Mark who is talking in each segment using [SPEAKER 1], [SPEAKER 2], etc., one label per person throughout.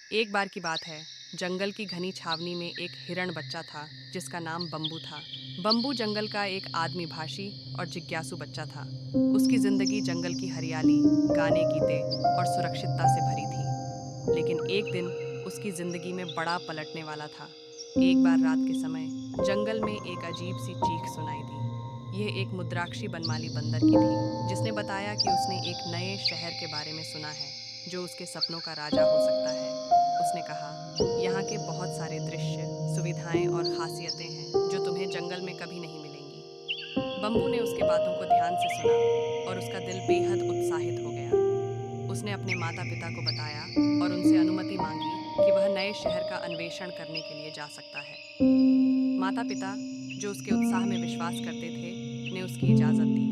[SPEAKER 1] एक बार की बात है, जंगल की घनी छावनी में एक हिरण बच्चा था जिसका नाम बम्बू था। बम्बू जंगल का एक आदमी भाषी और जिज्ञासु बच्चा था। उसकी जिंदगी जंगल की हरियाली, गाने गीते और सुरक्षितता से भरी थी। लेकिन एक दिन उसकी जिंदगी में बड़ा पलटने वाला था। एक बार रात के समय जंगल में एक अजीब सी चीख सुनाई दी। यह एक मुद्राक्षी बनमाली बंदर की थी, जिसने बताया कि उसने एक नए शहर के बारे में सुना है जो उसके सपनों का राजा हो सकता है। उसने कहा, यहाँ के बहुत सारे दृश्य, सुविधाएं और खासियतें हैं जो तुम्हें जंगल में कभी नहीं मिलेंगी। बम्बू ने उसके बातों को ध्यान से सुना और उसका दिल बेहद उत्साहित हो गया। उसने अपने माता पिता को बताया और उनसे अनुमति मांगी कि वह नए शहर का अन्वेषण करने के लिए जा सकता है। माता पिता, जो उसके उत्साह में विश्वास करते थे, ने उसकी इजाज़त दी।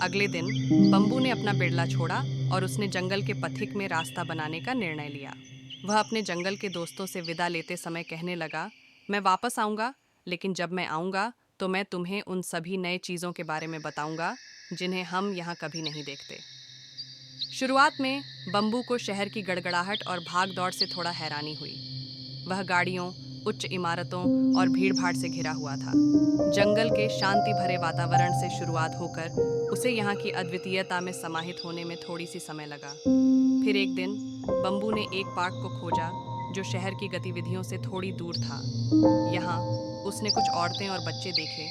[SPEAKER 1] अगले दिन बम्बू ने अपना बिड़ला छोड़ा और उसने जंगल के पथिक में रास्ता बनाने का निर्णय लिया। वह अपने जंगल के दोस्तों से विदा लेते समय कहने लगा, मैं वापस आऊँगा, लेकिन जब मैं आऊँगा तो मैं तुम्हें उन सभी नए चीज़ों के बारे में बताऊँगा जिन्हें हम यहाँ कभी नहीं देखते। शुरुआत में बम्बू को शहर की गड़गड़ाहट और भाग दौड़ से थोड़ा हैरानी हुई। वह गाड़ियों, उच्च इमारतों और भीड़भाड़ से घिरा हुआ था। जंगल के शांति भरे वातावरण से शुरुआत होकर उसे यहाँ की अद्वितीयता में समाहित होने में थोड़ी सी समय लगा। फिर एक दिन बम्बू ने एक पार्क को खोजा जो शहर की गतिविधियों से थोड़ी दूर था। यहाँ उसने कुछ औरतें और बच्चे देखे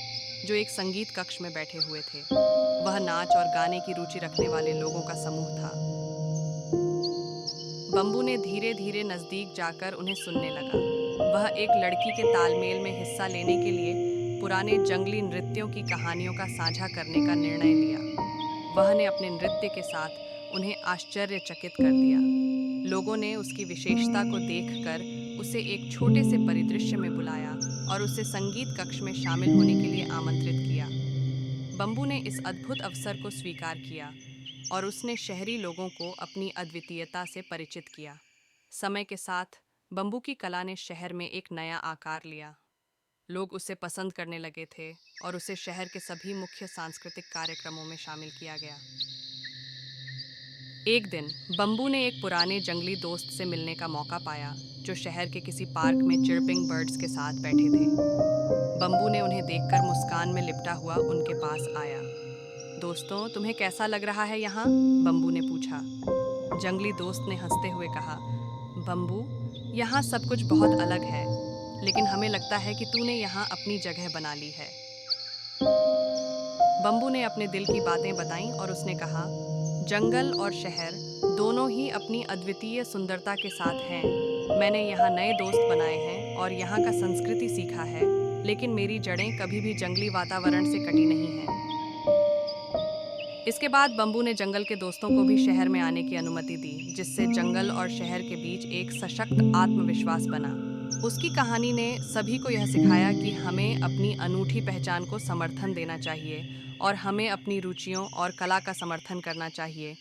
[SPEAKER 1] जो एक संगीत कक्ष में बैठे हुए थे। वह नाच और गाने की रुचि रखने वाले लोगों का समूह था। बम्बू ने धीरे धीरे नजदीक जाकर उन्हें सुनने लगा। वह एक लड़की के तालमेल में हिस्सा लेने के लिए पुराने जंगली नृत्यों की कहानियों का साझा करने का निर्णय लिया। वह ने अपने नृत्य के साथ उन्हें आश्चर्यचकित कर दिया। लोगों ने उसकी विशेषता को देखकर उसे एक छोटे से परिदृश्य में बुलाया और उसे संगीत कक्ष में शामिल होने के लिए आमंत्रित किया। बम्बू ने इस अद्भुत अवसर को स्वीकार किया और उसने शहरी लोगों को अपनी अद्वितीयता से परिचित किया। समय के साथ बम्बू की कला ने शहर में एक नया आकार लिया। लोग उसे पसंद करने लगे थे और उसे शहर के सभी मुख्य सांस्कृतिक कार्यक्रमों में शामिल किया गया। एक दिन बम्बू ने एक पुराने जंगली दोस्त से मिलने का मौका पाया जो शहर के किसी पार्क में चिर्पिंग बर्ड्स के साथ बैठे थे। बम्बू ने उन्हें देखकर मुस्कान में लिपटा हुआ उनके पास आया। दोस्तों, तुम्हें कैसा लग रहा है यहाँ? बम्बू ने पूछा। जंगली दोस्त ने हंसते हुए कहा, बम्बू, यहाँ सब कुछ बहुत अलग है, लेकिन हमें लगता है कि तूने यहाँ अपनी जगह बना ली है। बम्बू ने अपने दिल की बातें बताईं और उसने कहा, जंगल और शहर दोनों ही अपनी अद्वितीय सुंदरता के साथ हैं। मैंने यहाँ नए दोस्त बनाए हैं और यहाँ का संस्कृति सीखा है, लेकिन मेरी जड़ें कभी भी जंगली वातावरण से कटी नहीं हैं। इसके बाद बम्बू ने जंगल के दोस्तों को भी शहर में आने की अनुमति दी, जिससे जंगल और शहर के बीच एक सशक्त आत्मविश्वास बना। उसकी कहानी ने सभी को यह सिखाया कि हमें अपनी अनूठी पहचान को समर्थन देना चाहिए और हमें अपनी रुचियों और कला का समर्थन करना चाहिए,